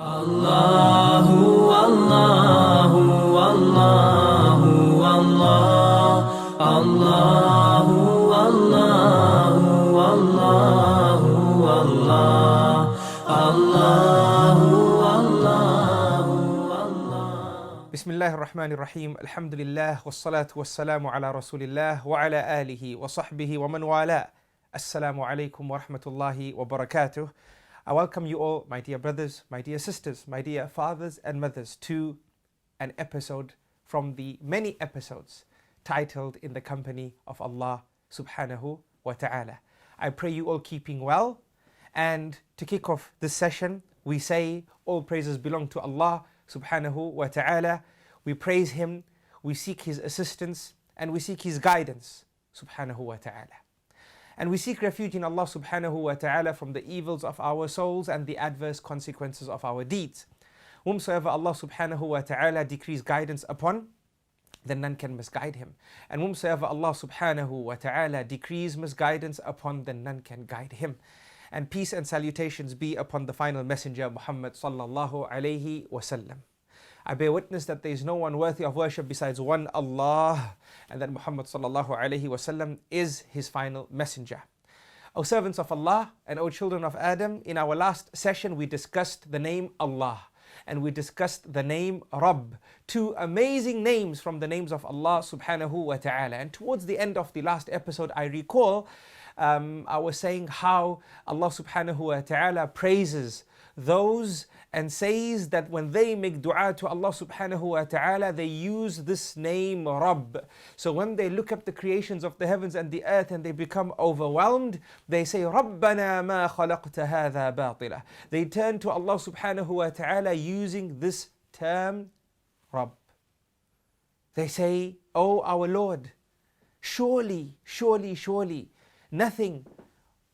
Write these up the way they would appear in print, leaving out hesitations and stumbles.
Allahu, Allahu, Allahu, Allah. Allahu, Allahu, Allahu, Allah. Allahu, Allahu, Allah. Bismillah ar-Rahman ar-Rahim. Alhamdulillah. Wassalatu wassalamu ala Rasulillah wa ala alihi wa sahbihi wa man wala. Assalamu alaikum wa rahmatullahi wa barakatuh. I welcome you all, my dear brothers, my dear sisters, my dear fathers and mothers, to an episode from the many episodes titled In the Company of Allah subhanahu wa ta'ala. I pray you all keeping well. And to kick off this session, we say all praises belong to Allah subhanahu wa ta'ala. We praise Him, we seek His assistance, and we seek His guidance subhanahu wa ta'ala. And we seek refuge in Allah subhanahu wa ta'ala from the evils of our souls and the adverse consequences of our deeds. Whomsoever Allah subhanahu wa ta'ala decrees guidance upon, then none can misguide him. And whomsoever Allah subhanahu wa ta'ala decrees misguidance upon, then none can guide him. And peace and salutations be upon the final messenger, Muhammed sallallahu alayhi wa sallam. I bear witness that there is no one worthy of worship besides one Allah, and that Muhammad sallallahu alayhi wa sallam is his final messenger. O servants of Allah and O children of Adam, in our last session we discussed the name Allah and we discussed the name Rabb, two amazing names from the names of Allah subhanahu wa ta'ala. And towards the end of the last episode, I recall I was saying how Allah subhanahu wa ta'ala praises those and says that when they make dua to Allah subhanahu wa ta'ala, they use this name Rabb. So when they look up the creations of the heavens and the earth and they become overwhelmed, they say, Rabbana ma khalaqta hadha batila. They turn to Allah subhanahu wa ta'ala using this term Rabb. They say, Oh our Lord, surely, surely, surely, nothing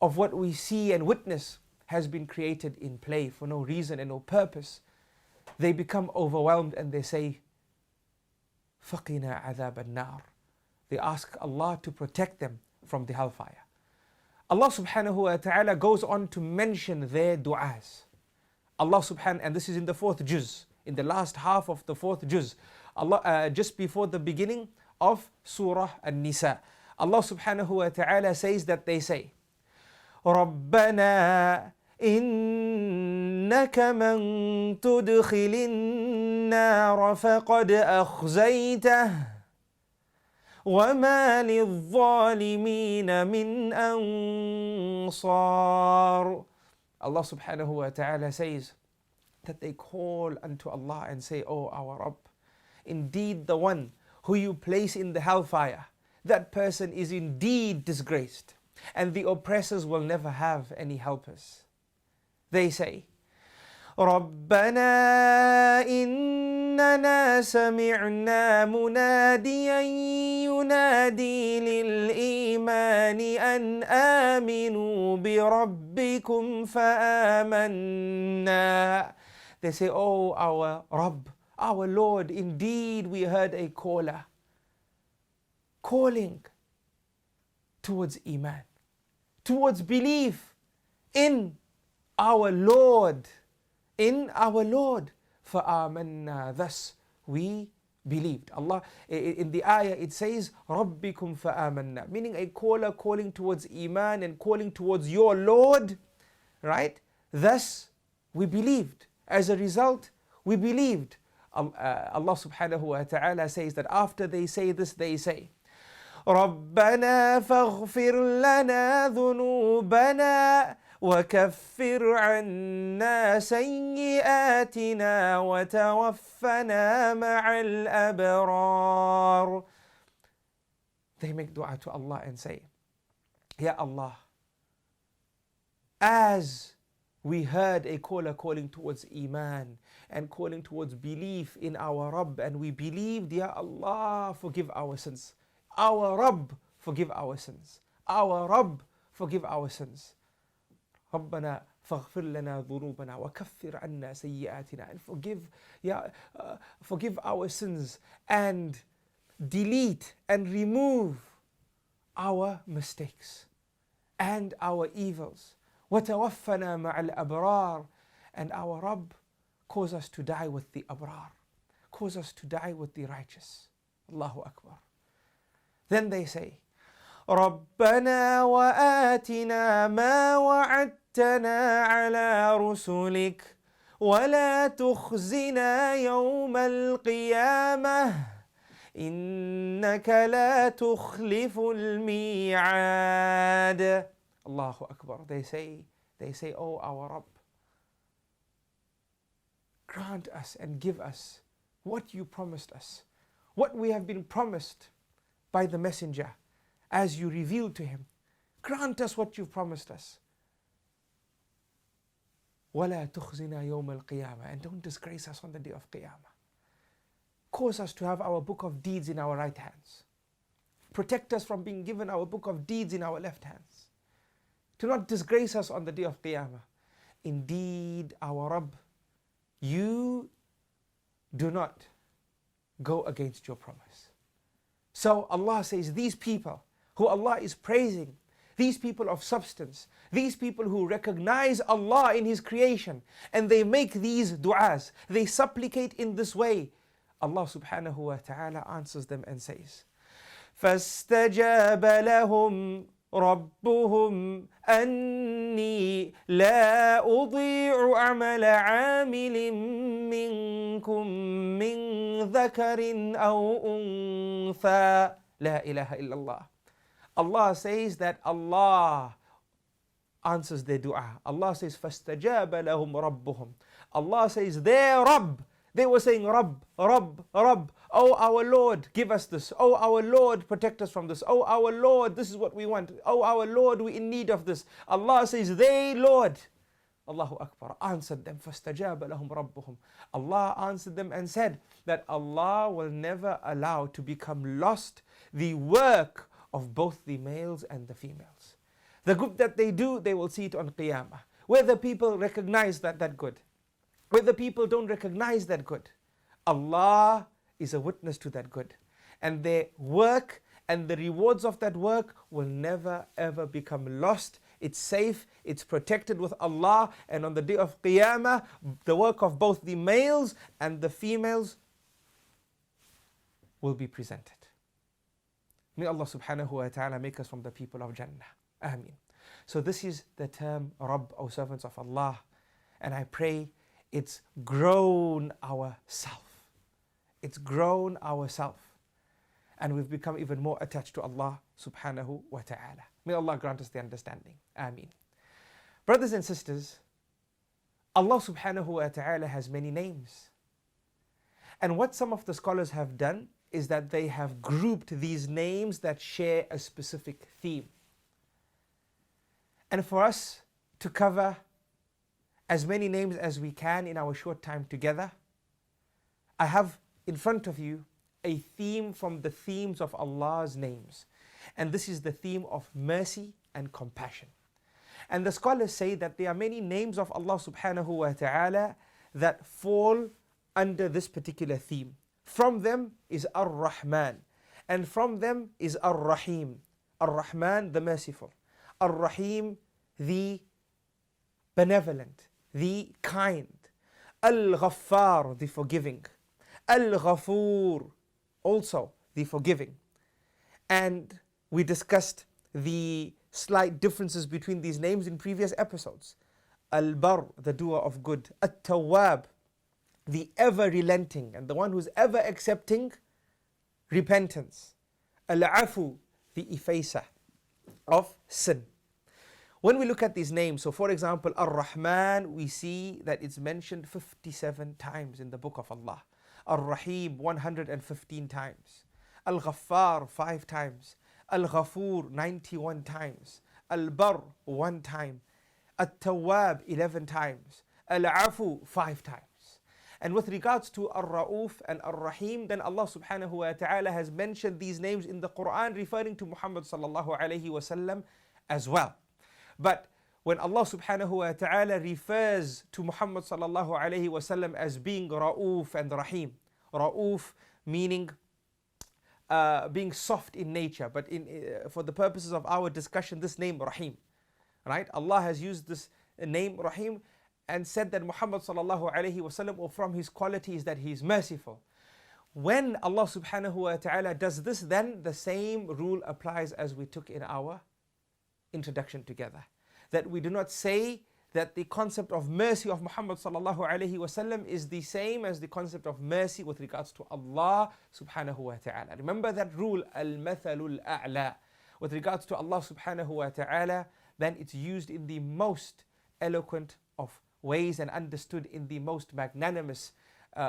of what we see and witness has been created in play for no reason and no purpose. They become overwhelmed and they say, فَقِنَا عَذَابَ النَّارِ. They ask Allah to protect them from the hellfire. Allah subhanahu wa ta'ala goes on to mention their du'as. Allah subhanahu, and this is in the fourth juz, in the last half of the fourth juz, Allah, just before the beginning of Surah An-Nisa. Allah subhanahu wa ta'ala says that they say, رَبَّنَا إِنَّكَ مَن تُدْخِلِ النَّارَ فَقَدْ أَخْزَيْتَهُ وَمَا لِلظَّالِمِينَ مِنْ أَنصَارٍ. Allah subhanahu wa ta'ala says that they call unto Allah and say, Oh our Rabb, indeed the one who you place in the hellfire, that person is indeed disgraced, and the oppressors will never have any helpers. They say, رَبَّنَا إِنَّنَا سَمِعْنَا مُنَادِيًا يُنَادِي لِلْإِيمَانِ أَنْ آمِنُوا بِرَبِّكُمْ فَآمَنَّا. They say, Oh our Rabb, our Lord, indeed we heard a caller calling towards Iman, towards belief in our Lord, in our Lord. فَآمَنَّا. Thus we believed. Allah, in the ayah it says, رَبِّكُمْ فَآمَنَّا, meaning a caller calling towards Iman and calling towards your Lord, right? Thus we believed. As a result, we believed. Allah subhanahu wa ta'ala says that after they say this, they say, رَبَّنَا فَاغْفِرْ لَنَا ذُنُوبَنَا وَكَفِّرْ عَنَّا سَيِّئَاتِنَا وَتَوَفَّنَا مَعَ الْأَبْرَارِ. They make dua to Allah and say, Ya Allah, as we heard a caller calling towards Iman and calling towards belief in our Rabb, and we believed, Ya Allah, forgive our sins. Our Rabb, forgive our sins. Our Rabb, forgive our sins. رَبَّنَا فَاغْفِرْ لَنَا ذُنُوبَنَا وَكَفِّرْ عَنَّا سَيِّئَاتِنَا. And forgive our sins and delete and remove our mistakes and our evils. وَتَوَفَّنَا مَعَ الْأَبْرَارِ. And our Rabb, Cause us to die with the abrar. Cause us to die with the righteous. Allahu Akbar. Then they say, رَبَّنَا وَآتِنَا مَا وَعَدتَّنَا عَلَى رُسُلِكَ وَلَا تُخْزِنَا يَوْمَ الْقِيَامَةِ إِنَّكَ لَا تُخْلِفُ الْمِيعَادَ. Allahu Akbar. They say, oh our Rabb, grant us and give us what you promised us, what we have been promised by the messenger as you revealed to him. Grant us what you've promised us. وَلَا تُخْزِنَا يَوْمَ الْقِيَامَةِ. And don't disgrace us on the day of Qiyamah. Cause us to have our book of deeds in our right hands. Protect us from being given our book of deeds in our left hands. Do not disgrace us on the day of Qiyamah. Indeed, our Rabb, you do not go against your promise. So Allah says, these people who Allah is praising, these people of substance, these people who recognize Allah in His creation, and they make these du'as, they supplicate in this way, Allah subhanahu wa ta'ala answers them and says, فَاسْتَجَابَ لَهُمْ رَبُّهُمْ أَنِّي لَا أُضِيعُ عَمَلَ عَامِلٍ مِّنكُم مِّن ذَكَرٍ أَوْ أُنثَى. لَا إِلَهَ إِلَّا اللَّهِ. Allah says that Allah answers their dua. Allah says, فَاسْتَجَابَ لَهُمْ رَبُّهُمْ. Allah says, their Rabb. They were saying, Rabb, Rabb, Rabb. Oh our Lord, give us this. Oh our Lord, protect us from this. Oh our Lord, this is what we want. Oh our Lord, we're in need of this. Allah says, they, Lord, Allahu Akbar, answered them. فَاسْتَجَابَ لَهُمْ رَبُّهُمْ. Allah answered them and said that Allah will never allow to become lost the work of both the males and the females. The good that they do, they will see it on Qiyamah. Whether people recognize that good, whether people don't recognize that good, Allah is a witness to that good. And their work and the rewards of that work will never ever become lost. It's safe, it's protected with Allah, and on the day of Qiyamah, the work of both the males and the females will be presented. May Allah subhanahu wa ta'ala make us from the people of Jannah. Ameen. So this is the term Rabb, O servants of Allah, and I pray it's grown ourself. It's grown ourself, and we've become even more attached to Allah subhanahu wa ta'ala. May Allah grant us the understanding. Ameen. Brothers and sisters, Allah subhanahu wa ta'ala has many names. And what some of the scholars have done is that they have grouped these names that share a specific theme. And for us to cover as many names as we can in our short time together, I have in front of you a theme from the themes of Allah's names. And this is the theme of mercy and compassion. And the scholars say that there are many names of Allah subhanahu wa ta'ala that fall under this particular theme. From them is ar-Rahman, and from them is ar-Rahim. Ar-Rahman, the merciful. Ar-Rahim, the benevolent, the kind. Al-Ghaffar, the forgiving. Al-Ghafur, also the forgiving. And we discussed the slight differences between these names in previous episodes. Al-Bar, the doer of good. At-Tawwab, the ever relenting and the one who's ever accepting repentance. Al-Afu, the effacer of sin. When we look at these names, so for example, Ar-Rahman, we see that it's mentioned 57 times in the book of Allah. Ar-Rahim, 115 times. Al-Ghaffar, 5 times. Al-Ghafur, 91 times. Al-Bar, 1 time. At-Tawwab, 11 times. Al-Afu, 5 times. And with regards to Ar-Ra'uf and Ar-Rahim, then Allah subhanahu wa ta'ala has mentioned these names in the Qur'an referring to Muhammad sallallahu alayhi wa sallam as well. But when Allah subhanahu wa ta'ala refers to Muhammad sallallahu alayhi wa sallam as being Ra'uf and Rahim, Ra'uf meaning being soft in nature, but for the purposes of our discussion, this name Rahim, right? Allah has used this name Rahim and said that Muhammad sallallahu alayhi wasallam, or from his qualities, that he is merciful. When Allah subhanahu wa ta'ala does this, then the same rule applies as we took in our introduction together. That we do not say that the concept of mercy of Muhammad sallallahu alayhi wasallam is the same as the concept of mercy with regards to Allah subhanahu wa ta'ala. Remember that rule, al-mathalul a'la. With regards to Allah subhanahu wa ta'ala, then it's used in the most eloquent of ways and understood in the most magnanimous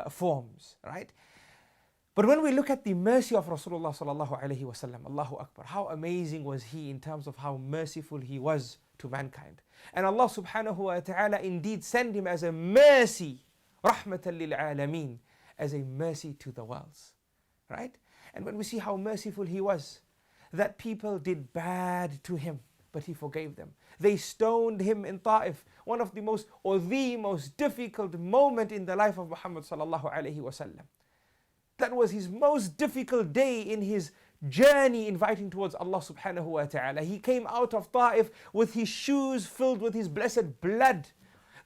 forms, right? But when we look at the mercy of Rasulullah sallallahu alayhi wasallam, Allahu Akbar, how amazing was he in terms of how merciful he was to mankind. And Allah subhanahu wa ta'ala indeed sent him as a mercy, rahmatan lil alameen, as a mercy to the worlds, right? And when we see how merciful he was, that people did bad to him, but he forgave them. They stoned him in Ta'if, one of the most, or the most difficult moment in the life of Muhammad sallallahu alayhi wasallam. That was his most difficult day in his journey inviting towards Allah subhanahu wa ta'ala. He came out of Ta'if with his shoes filled with his blessed blood.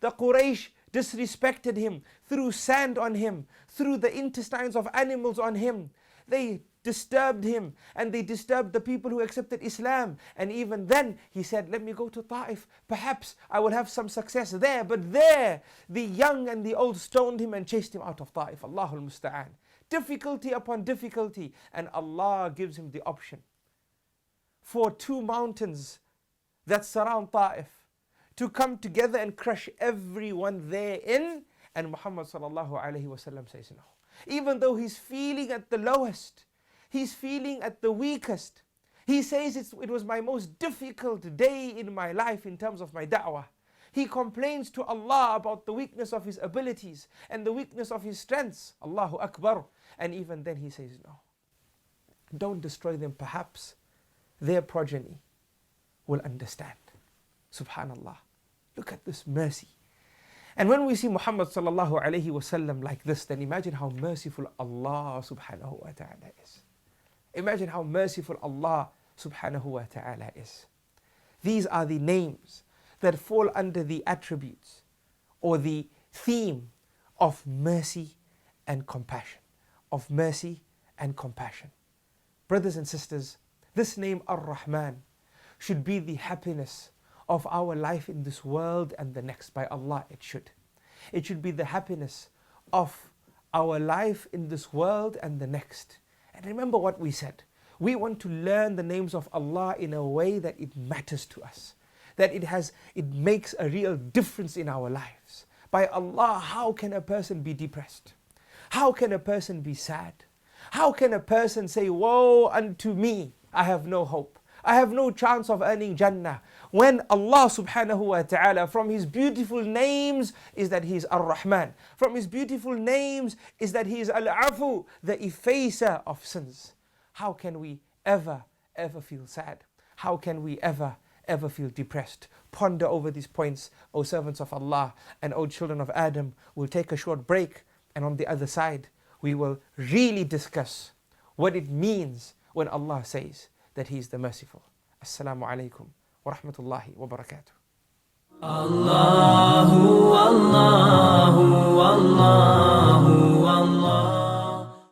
The Quraysh disrespected him, threw sand on him, threw the intestines of animals on him. They disturbed him, and they disturbed the people who accepted Islam. And even then he said, let me go to Ta'if, perhaps I will have some success there. But there the young and the old stoned him and chased him out of Ta'if. Allahul Musta'an. Difficulty upon difficulty, and Allah gives him the option for two mountains that surround Ta'if to come together and crush everyone therein. And Muhammad sallallahu alayhi wasallam says no. Even though he's feeling at the lowest, he's feeling at the weakest, he says it was my most difficult day in my life in terms of my da'wah. He complains to Allah about the weakness of his abilities and the weakness of his strengths. Allahu Akbar. And even then he says no. Don't destroy them, perhaps their progeny will understand. Subhanallah. Look at this mercy. And when we see Muhammad sallallahu alayhi wasallam like this, then imagine how merciful Allah subhanahu wa ta'ala is. Imagine how merciful Allah subhanahu wa ta'ala is. These are the names that fall under the attributes or the theme of mercy and compassion. Of mercy and compassion. Brothers and sisters, this name ar-Rahman should be the happiness of our life in this world and the next. By Allah, it should. It should be the happiness of our life in this world and the next. And remember what we said. We want to learn the names of Allah in a way that it matters to us, that it makes a real difference in our lives. By Allah, how can a person be depressed? How can a person be sad? How can a person say, woe unto me, I have no hope, I have no chance of earning Jannah, when Allah subhanahu wa ta'ala, from His beautiful names is that He is ar-Rahman. From His beautiful names is that He is al-Afu, the effacer of sins. How can we ever feel sad? How can we ever feel depressed? Ponder over these points, O servants of Allah and O children of Adam. We'll take a short break, and on the other side we will really discuss what it means when Allah says that He is the merciful. Assalamu alaikum wa rahmatullahi wa barakatuh. Allahu, Allahu, Allahu, Allahu.